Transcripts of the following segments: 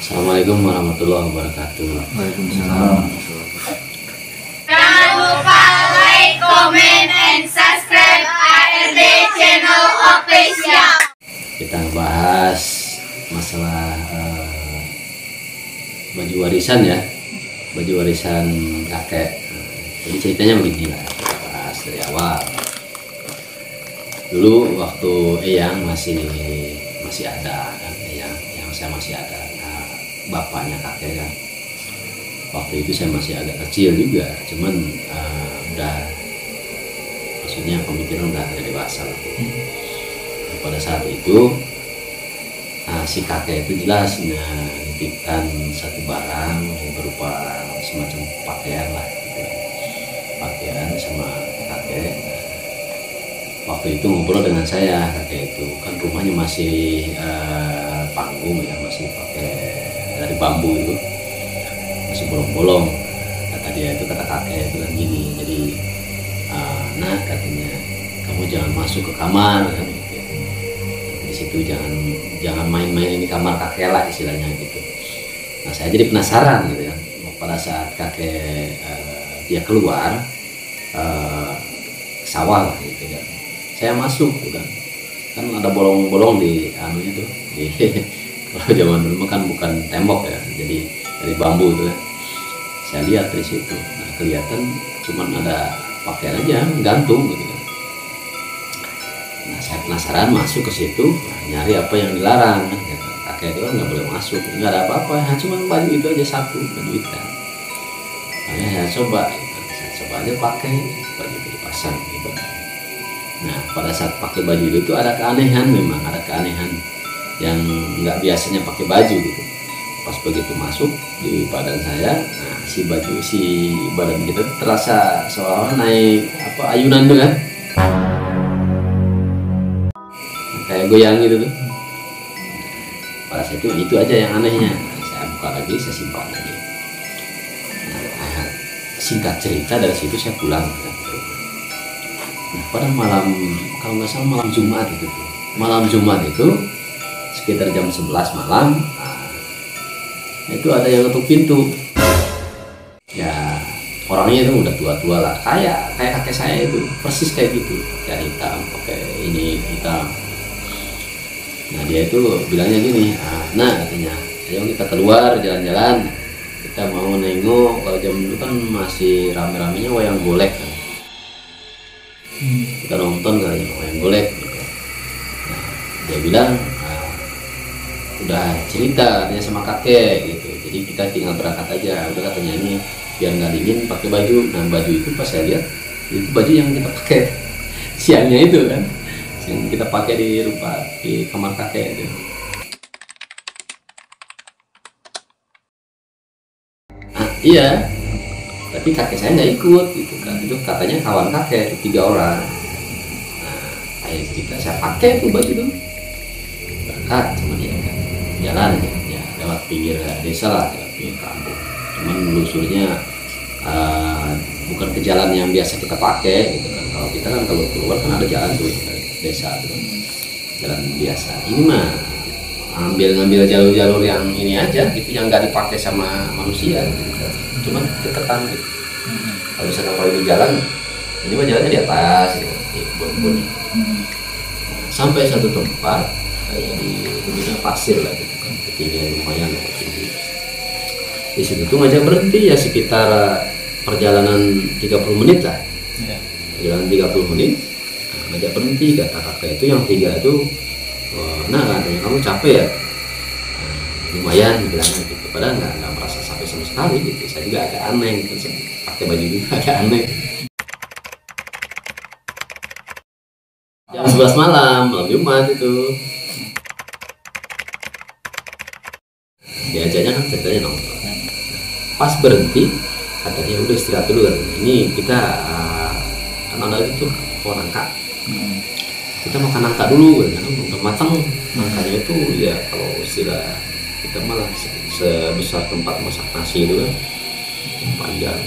Assalamualaikum warahmatullahi wabarakatuh. Waalaikumsalam. Jangan lupa like, comment, and subscribe ARD Channel Official. Kita ngebahas masalah baju warisan ya, baju warisan kakek. Jadi ceritanya begini lah, kita bahas dari awal. Dulu waktu Eyang masih ada kan, yang saya masih ada. Nah, bapaknya kakek kan. Waktu itu saya masih agak kecil juga, cuman maksudnya pemikiran udah agak dewasa lah. Pada saat itu si kakek itu jelas nitipkan satu barang yang berupa semacam pakaian lah gitu. Pakaian sama kakek. Waktu itu ngobrol dengan saya, kakek itu kan rumahnya masih panggung ya, masih pakai dari bambu itu, masih bolong-bolong. Kata dia itu, kata kakek itu kan gini, jadi nah katanya kamu jangan masuk ke kamar kan gitu. Di situ jangan main-main di kamar kakek lah istilahnya gitu. Nah saya jadi penasaran gitu ya, pada saat kakek dia keluar sawah lah gitu kan, saya masuk gitu kan ada bolong-bolong di anunya tuh di kalau zaman dulu kan bukan tembok ya, jadi dari bambu itu kan. Saya lihat dari situ, nah kelihatan cuman ada pakaian aja gantung gitu kan. Nah saya penasaran masuk ke situ, nyari apa yang dilarang kan. Kakek itu kan nggak boleh masuk, nggak ada apa-apa, cuma baju itu aja satu, baju hitam. Makanya saya coba aja pakai baju itu, dipasang gitu. Nah pada saat pakai baju itu ada keanehan, memang ada keanehan yang nggak biasanya pakai baju gitu. Pas begitu masuk di badan saya, nah si badan kita terasa seolah naik ayunan tuh kan, kayak goyang gitu tuh. Pada saat itu aja yang anehnya. Saya buka lagi, saya simpan lagi. Nah, singkat cerita dari situ saya pulang. Nah, pada malam, kalau nggak salah malam Jumat itu tuh. Malam Jumat itu sekitar jam 11 malam, itu ada yang ngetuk pintu. Ya orangnya itu udah tua-tua lah, kayak kakek saya itu, persis kayak gitu, kayak hitam, pakai ini hitam. Nah dia itu bilangnya gini, nah katanya, ayo kita keluar jalan-jalan, kita mau nengok. Kalau jam dulu kan masih rame-ramenya wayang golek kan. Kita nonton katanya wayang golek gitu. Nah, dia bilang udah cerita katanya sama kakek gitu, jadi kita tinggal berangkat aja. Udah katanya ini biar nggak dingin pakai baju. Nah baju itu pas saya lihat itu baju yang kita pakai siangnya itu kan, yang kita pakai di kamar kakek itu. Iya, tapi kakek saya nggak ikut gitu kan, itu katanya kawan kakek 3 orang. Nah akhirnya kita saya pakai tuh baju tuh berangkat, cuman ya kan jalan aja ya, lewat pinggir desa lah, lewat pinggir kampung. Cuman lusurnya bukan ke jalan yang biasa kita pakai gitu kan. Kalau kita kan kalau keluar kan ada jalan tuh desa tuh kan, jalan biasa. Ini mah ngambil jalur-jalur yang ini aja gitu, yang nggak dipakai sama manusia gitu. Cuman deketan gitu. Kalau misalkan kalau ini jalan, ini mah jalannya di atas gitu, di kebun. Sampai satu tempat kayak di bibirnya pasir lah gitu kan, ketinggian lumayan lah tinggi. Di situ tuh ngajak berhenti ya, sekitar perjalanan 30 menit lah. Perjalanan 30 menit, ngajak berhenti. Kata kakek itu yang 3 itu, nah katanya kamu capek ya? Lumayan dibilangnya gitu. Padahal nggak merasa sampai sama sekali gitu. Saya juga agak aneh gitu, saya pakai baju juga agak aneh. Jam 11 malam Jumat itu. Diajaknya kan ceritanya nonton. Pas berhenti, katanya udah istirahat dulu kan. Ini kita kan ada itu pohon nangka. Kita makan nangka dulu kan, udah matang. Nangkanya itu ya kalau istilah kita malah sebesar tempat masak nasi itu kan, panjang.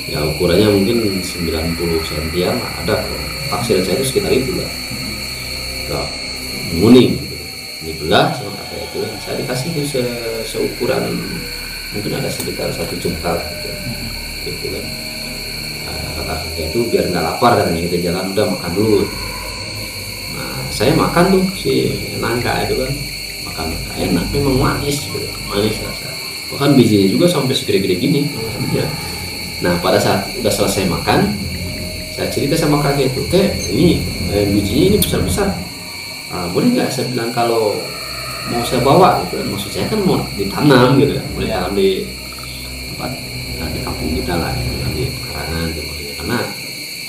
Ya ukurannya mungkin 90 cm ada. Taksiran saya itu sekitar itu lah. Nah, nguning gitu. Dibelah sama kakek gitu kan. Saya dikasih itu seukuran mungkin ada sekitar 1 jengkal gitu kan. Kata kakek itu biar nggak lapar katanya, kita jalan udah makan dulu. Nah saya makan tuh si nangka itu kan, makan enak, memang manis gitu, manis rasa, bahkan bijinya juga sampai segede-gede gini ya. Nah pada saat udah selesai makan, saya cerita sama kakek itu, ini bijinya ini besar-besar, boleh nggak saya bilang kalau mau saya bawa gitu kan, maksud saya kan mau ditanam gitu kan, mau ditanam di tempat di kampung kita lah, di pekarangan gitu, maksudnya karena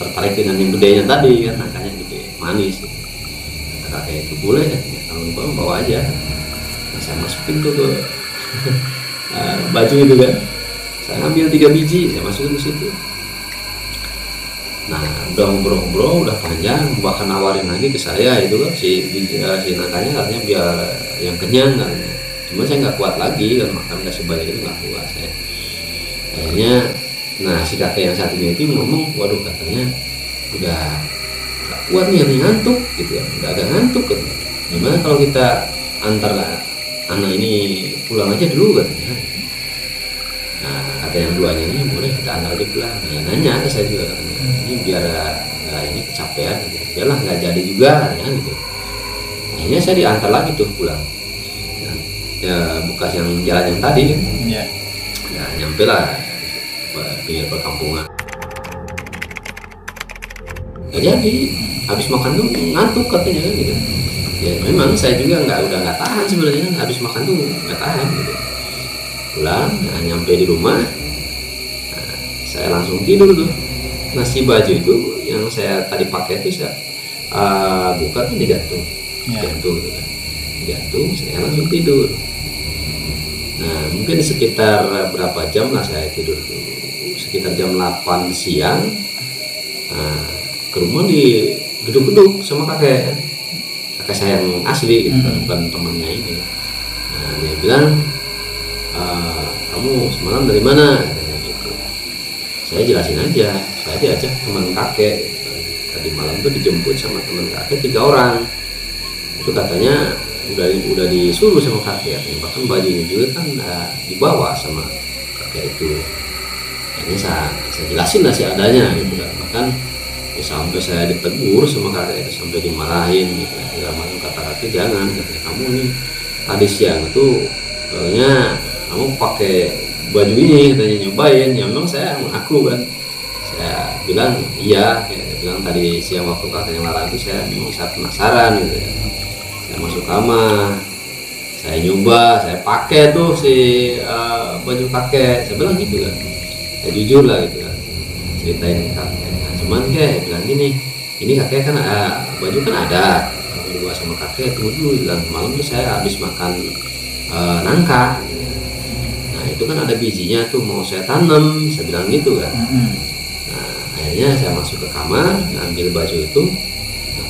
tertarik dengan yang gedenya tadi kan, nangkanya gede, manis gitu. Kata kakek itu boleh katanya, kalau bawa aja. Nah, saya masukin tuh ke baju itu kan, saya ambil 3 biji, saya masukin ke situ. Nah udah ngobrol-ngobrol udah panjang, bahkan nawarin lagi ke saya itu kan si nangkanya katanya biar yang kenyang katanya. Cuma saya nggak kuat lagi kan, makan nggak sebanyak itu, nggak kuat saya. Akhirnya nah si kakek yang satunya itu ngomong, waduh katanya udah nggak kuat nih, ngantuk gitu kan, udah agak ngantuk kan. Gimana kalau kita antar anak ini pulang aja dulu katanya. Nah kata yang duanya ini, boleh kita antar aja pulang. Ya nanya ke saya juga katanya, ini biar nggak ini kecapean gitu. Udahlah nggak jadi juga katanya gitu. Akhirnya saya diantar lagi tuh pulang. Nah, ya bekas yang jalan yang tadi kan. Ya nyampe lah pinggir perkampungan. Gak jadi, habis makan tuh ngantuk katanya kan gitu. Ya memang saya juga udah nggak tahan sebenarnya, habis makan tuh nggak tahan gitu. Pulang, nah, nyampe di rumah, nah, saya langsung tidur tuh. Nah si baju itu yang saya tadi pakai itu saya buka tuh digantung, gantung gitu kan, digantung, saya langsung tidur. Nah mungkin sekitar berapa jam lah saya tidur tuh, sekitar jam 8 siang. Nah, ke rumah di gedung-gedung sama kakek saya yang asli gitu, bukan temannya ini. Nah dia bilang, kamu semalam dari mana? Katanya gitu. Saya jelasin aja, saya diajak teman kakek gitu. Tadi malam tuh dijemput sama teman kakek 3 orang. Itu katanya udah disuruh sama kakek, bahkan bajunya juga kan dibawa sama kakek itu. Akhirnya saya jelasin lah seadanya gitu kan. Bahkan ya, sampai saya ditegur sama kakek itu, sampai dimarahin gitu. Segala macam, kata kakek jangan, katanya kamu nih tadi siang itu kayaknya kamu pakai baju ini, katanya nyobain. Ya memang saya mengaku kan, saya bilang iya, saya bilang tadi siang waktu kakeknya larang itu saya memang saya penasaran gitu ya. Saya masuk kamar, saya nyoba, saya pakai tuh si baju kakek, saya bilang gitu kan, saya jujur lah gitu kan, ceritain ke kakek. Nah, cuman kayak bilang gini, ini kakek kan baju kan ada dibawa sama kakek, tunggu dulu, bilang malam tuh saya habis makan nangka. Nah itu kan ada bijinya tuh, mau saya tanam, saya bilang gitu kan. Nah akhirnya saya masuk ke kamar, ambil baju itu.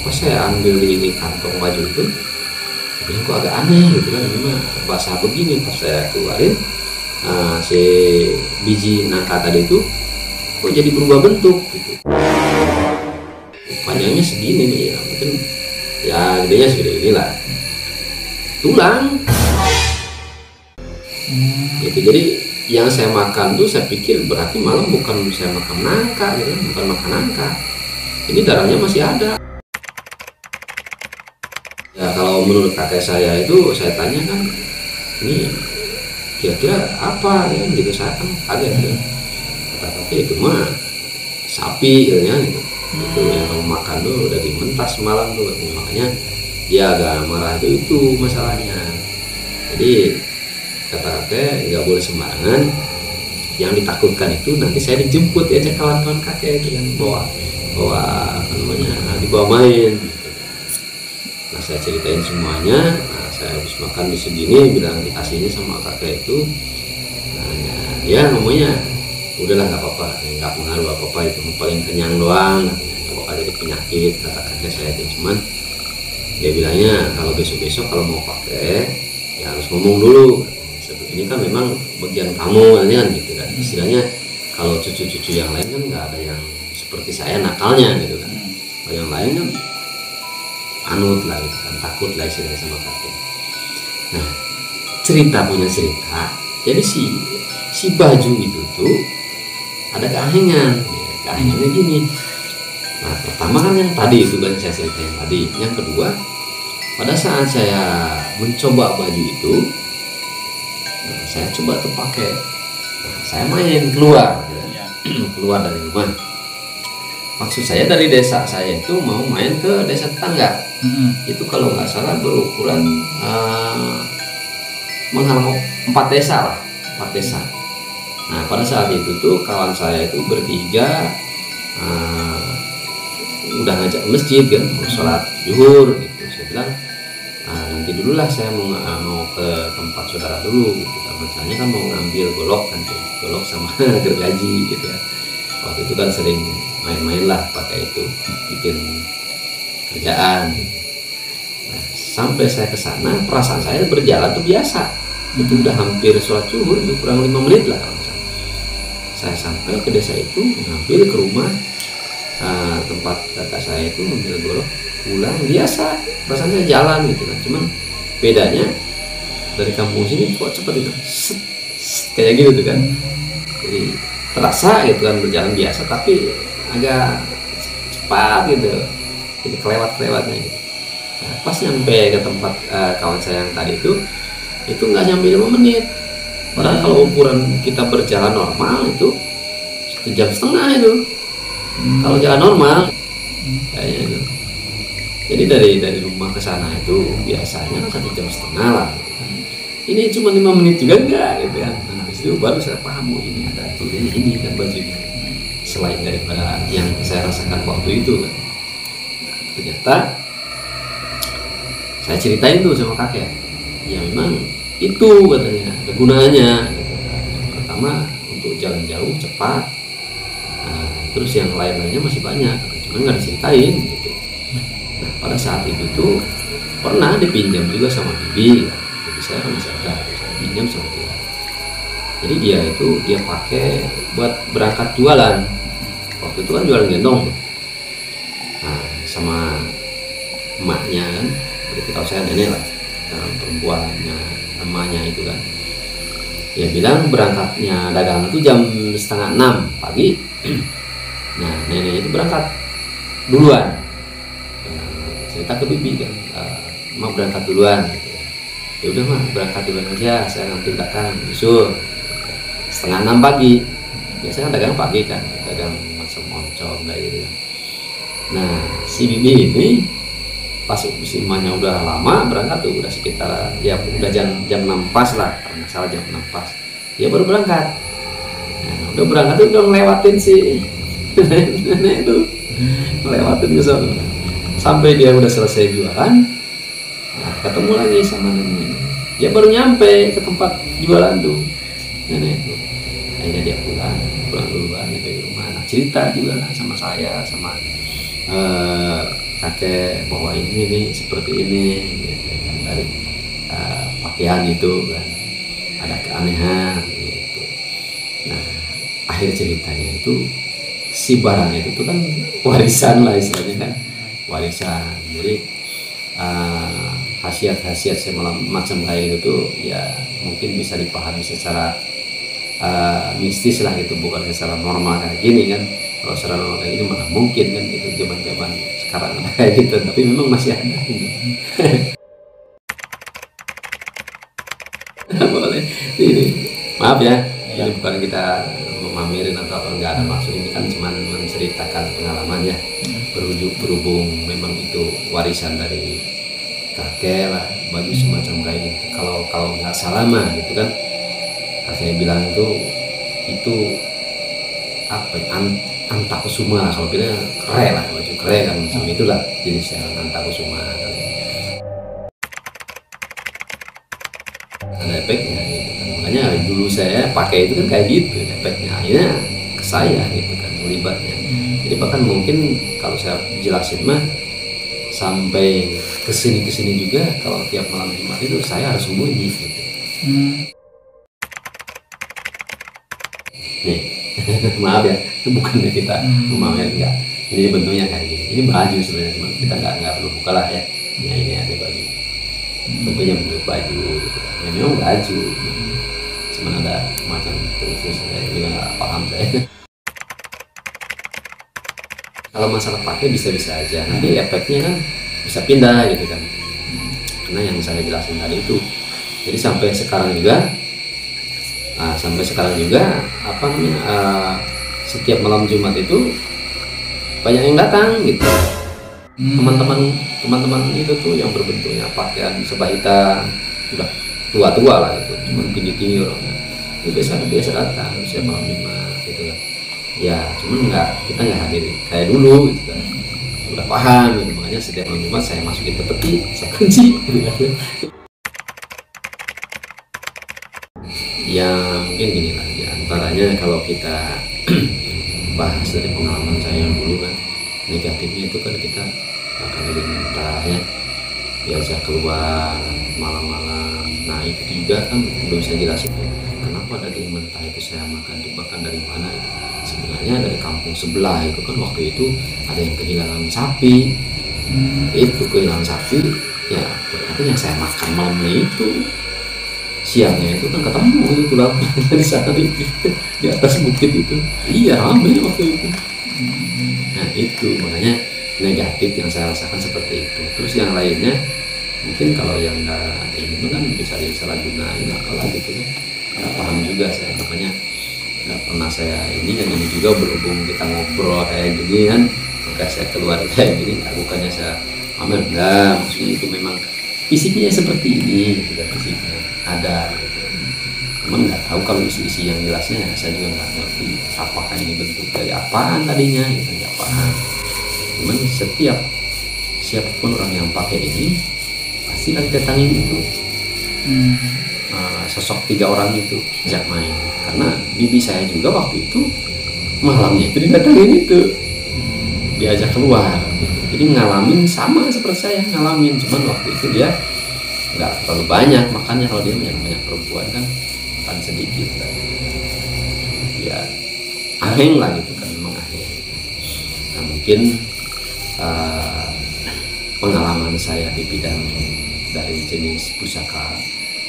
Pas saya ambil di kantong baju itu, saya bilang kok agak aneh gitu kan, ini mah basah begini. Pas saya keluarin si biji nangka tadi itu kok jadi berubah bentuk gitu. Panjangnya segini nih ya, mungkin ya gedenya segede inilah, tulang. Gitu. Jadi yang saya makan tuh saya pikir berarti malam bukan saya makan nangka gitu, bukan makan nangka. Ini darahnya masih ada. Ya kalau menurut kakek saya itu, saya tanya kan, ini kira-kira apa ya gitu, saya kan kaget ya. Kata kakek itu mah sapi gitu ya gitu. Itu yang kamu makan tuh udah dimentas semalam tuh, makanya dia agak marah itu masalahnya. Jadi kata kakek nggak boleh sembarangan, yang ditakutkan itu nanti saya dijemput ya kawan-kawan kakek itu yang bawa apa namanya, dibawa main. Nah saya ceritain semuanya. Nah saya habis makan di segini, bilang dikasihnya sama kakek itu. Nah ya ngomongnya udahlah nggak apa-apa, nggak pengaruh apa-apa, itu paling kenyang doang, nggak bakal jadi penyakit, kata kakek saya itu. Cuman dia bilangnya kalau besok-besok kalau mau pakai ya harus ngomong dulu, ini kan memang bagian kamu ini kan gitu kan. Istilahnya kalau cucu-cucu yang lain kan nggak ada yang seperti saya nakalnya gitu kan. Kalau yang lain kan anut lah gitu kan, takut lah istilahnya sama kakek. Nah, punya cerita. Jadi si baju itu tuh ada keanehan. Ya, keanehannya gini. Nah, pertama kan yang tadi itu kan saya ceritain tadi. Yang kedua, pada saat saya mencoba baju itu, nah, saya coba tuh pakai. Nah, saya main keluar, keluar dari rumah. Maksud saya dari desa saya itu mau main ke desa tetangga. Itu kalau nggak salah berukuran menghalang 4 desa lah, 4 desa. Nah, pada saat itu tuh kawan saya itu bertiga udah ngajak ke masjid kan, mau sholat zuhur gitu. Saya bilang nanti dulu lah, saya mau ke tempat saudara dulu gitu. Rencananya kan mau ngambil golok sama gergaji gitu ya. Waktu itu kan sering main-main lah pakai itu, bikin kerjaan gitu. Nah, sampai saya ke sana, perasaan saya berjalan tuh biasa. Itu udah hampir sholat zuhur, kurang 5 menit lah kalau misalnya. Saya sampai ke desa itu, ngambil ke rumah tempat kakak saya itu, ngambil golok, pulang biasa. Perasaan saya jalan gitu kan. Cuman bedanya dari kampung sini kok cepet itu, kayak gitu tuh kan. Jadi terasa gitu kan, berjalan biasa tapi agak cepat gitu, jadi kelewat-kelewatnya gitu. Nah, pas nyampe ke tempat kawan saya yang tadi itu nggak nyampe 5 menit. Padahal kalau ukuran kita berjalan normal itu 1,5 jam itu. Kalau jalan normal kayaknya itu. Jadi dari rumah ke sana itu biasanya 1,5 jam lah. Ini cuma 5 menit juga enggak gitu kan. Nah, itu baru saya paham, oh ini ada aturannya, ini kan baju ini. Selain daripada yang saya rasakan waktu itu kan. Nah, ternyata saya ceritain tuh sama kakek. Ya memang itu katanya ada gunanya gitu. Yang pertama untuk jalan jauh cepat. Nah, terus yang lain-lainnya masih banyak, cuman nggak diceritain gitu. Nah, pada saat itu tuh pernah dipinjam juga sama bibi. Jadi saya kan masih ada, saya pinjam sama dia. Jadi dia pakai buat berangkat jualan. Waktu itu kan jualan gendong. Nah, sama emaknya kan, berarti kalau saya nenek lah, perempuannya, emaknya itu kan. Dia bilang berangkatnya dagang itu jam 5:30 pagi. Nah, nenek itu berangkat duluan. Cerita ke bibi kan, mau berangkat duluan gitu. Ya udah mah, berangkat duluan aja, saya nanti belakang nyusul. 5:30 pagi. Biasanya dagang pagi kan, dagang macam oncom kayak gitu kan. Nah, si bibi ini pas usianya udah lama berangkat tuh, udah sekitar ya udah jam 6 pas lah, kalau nggak salah jam 6 pas. Dia baru berangkat. Nah, udah berangkat tuh udah ngelewatin si nenek itu, ngelewatin ke sana. Sampai dia udah selesai jualan, nah, ketemu lagi sama nenek. Dia baru nyampe ke tempat jualan tuh nenek itu. Akhirnya dia pulang duluan nyampe di rumah. Nah, cerita juga lah sama saya, sama kakek bahwa ini seperti ini gitu, kan, dari pakaian itu kan ada keanehan gitu. Nah, akhir ceritanya itu si barang itu tuh kan warisan lah istilahnya kan, warisan. Jadi khasiat-khasiat semacam kayak gitu tuh ya mungkin bisa dipahami secara mistis lah gitu, bukan secara normal kayak gini kan. Kalau secara normal kayak gini mana mungkin kan, itu zaman-zaman sekarang kayak gitu, tapi memang masih ada ini. Boleh ini, maaf ya, ini bukan kita memamerin atau apa, enggak ada maksud, ini kan cuma menceritakan pengalaman ya. Berhubung memang itu warisan dari kakek lah, baju semacam kayak gitu. Kalau nggak salah mah gitu kan, kakek bilang itu apa ya, antakusuma lah, kalau kita kere lah, baju kere kan macam itulah jenisnya antakusuma kan. Ada efeknya gitu kan, makanya dulu saya pakai itu kan kayak gitu efeknya, akhirnya ke saya gitu kan melibatnya. Jadi bahkan mungkin kalau saya jelasin mah sampai kesini juga, kalau tiap malam Jumat itu saya harus sembunyi gitu. Nih, maaf ya, itu bukannya kita memamer, enggak. Ini bentuknya kayak gini. Ini baju sebenarnya, cuma kita nggak perlu buka lah ya. Nah, ini ada baju. tentunya bentuk baju gitu. Ya memang baju, cuman ada macam terus saya juga nggak paham saya. Kalau masalah pakai bisa-bisa aja, nanti efeknya kan bisa pindah gitu kan, karena yang saya jelasin tadi itu. Jadi sampai sekarang juga apa namanya, setiap malam Jumat itu banyak yang datang gitu. Teman-teman itu tuh yang berbentuknya pakaian serba hitam, udah tua-tua lah itu, cuma tinggi-tinggi orangnya, itu biasa datang setiap malam Jumat gitu kan. Ya cuman kita nggak hadir kayak dulu gitu kan, udah paham gitu. Makanya setiap malam Jumat saya masukin ke peti, saya kunci gitu kan. Ya mungkin gini lah ya, antaranya kalau kita bahas dari pengalaman saya yang dulu kan, negatifnya itu kan kita akan diminta ya diajak keluar malam-malam. Nah itu juga kan belum saya jelasin ya, kenapa daging mentah itu saya makan dari mana itu. Sebenarnya dari kampung sebelah itu kan waktu itu ada yang kehilangan sapi. Itu kehilangan sapi ya, ternyata yang saya makan malamnya itu siangnya itu kan ketemu itu tulangnya dari sana di atas bukit itu. Iya ramai waktu itu. Nah itu makanya negatif yang saya rasakan seperti itu. Terus yang lainnya mungkin kalau yang nggak ini kan bisa disalahgunain apalah gitu kan, nggak paham juga saya, makanya nggak pernah saya ini. Dan ini juga berhubung kita ngobrol kayak gini kan, maka saya keluar kayak gini, bukannya saya pamer, enggak, maksudnya itu memang fisiknya seperti ini gitu, fisiknya ada gitu. Cuman nggak tahu kalau isi-isi yang jelasnya, saya juga nggak ngerti apakah ini bentuk dari apaan tadinya gitu, nggak paham. Cuman siapapun orang yang pakai ini pasti lagi datangin itu sosok 3 orang itu ajak main, karena bibi saya juga waktu itu malamnya itu didatangin itu, diajak keluar gitu. Jadi ngalamin sama seperti saya ngalamin, cuman waktu itu dia nggak terlalu banyak makannya. Kalau dia banyak perempuan kan makan sedikit kan. Ya aheng lah gitu kan, memang aheng. Nah mungkin pengalaman saya di bidang dari jenis pusaka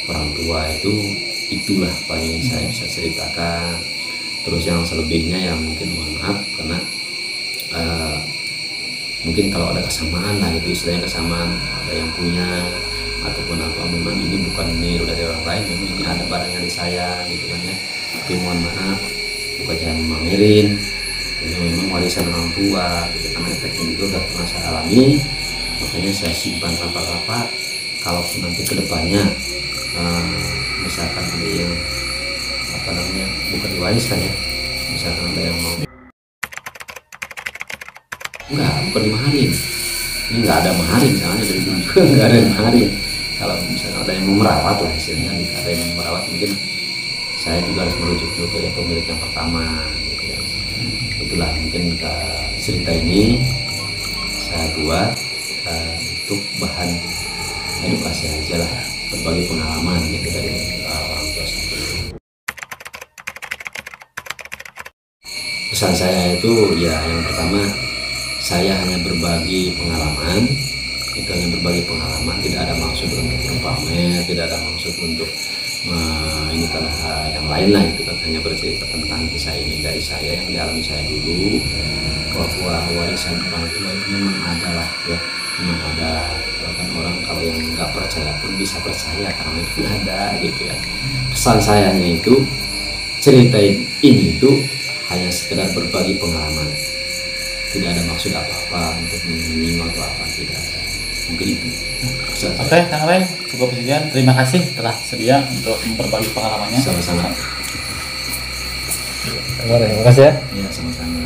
orang tua itulah paling yang saya bisa ceritakan. Terus yang selebihnya ya mungkin mohon maaf, karena mungkin kalau ada kesamaan lah gitu, istilahnya kesamaan, ada yang punya ataupun apa, memang ini bukan niru dari orang lain, memang ini ada barangnya di saya gitu kan ya. Tapi mohon maaf, bukan jangan mamerin, ini memang warisan orang tua gitu, karena efeknya itu udah pernah saya alami. Makanya saya simpan rapat-rapat, kalaupun nanti kedepannya misalkan ada yang apa namanya, bukan diwariskan ya, misalkan ada yang mau, bukan dimaharin, ini nggak ada maharin, misalnya dari dulu juga nggak ada yang maharin. Kalau misalnya ada yang mau merawat lah istilahnya, ada yang mau merawat, mungkin saya juga harus merujuk dulu ke pemilik yang pertama gitu ya. Itulah mungkin cerita ini saya buat untuk bahan edukasi aja lah, berbagi pengalaman gitu dari orang tua saya. Pesan saya itu ya, yang pertama, saya hanya berbagi pengalaman, itu hanya berbagi pengalaman, tidak ada maksud untuk berpamer, tidak ada maksud untuk ini karena yang lain lah, itu kan hanya bercerita tentang kisah ini dari saya yang dialami saya dulu. Bahwa warisan orang tua itu memang ada lah ya, memang ada. Bahkan orang kalau yang nggak percaya pun bisa percaya karena itu ada gitu ya. Pesan sayanya itu, ceritain ini itu hanya sekedar berbagi pengalaman, tidak ada maksud apa-apa untuk menyinggung atau apa, tidak ada. Mungkin itu. Oke, Kang Ray, cukup sekian. Terima kasih telah sedia untuk berbagi pengalamannya. Sama-sama. Terima kasih ya. Ya, sama-sama.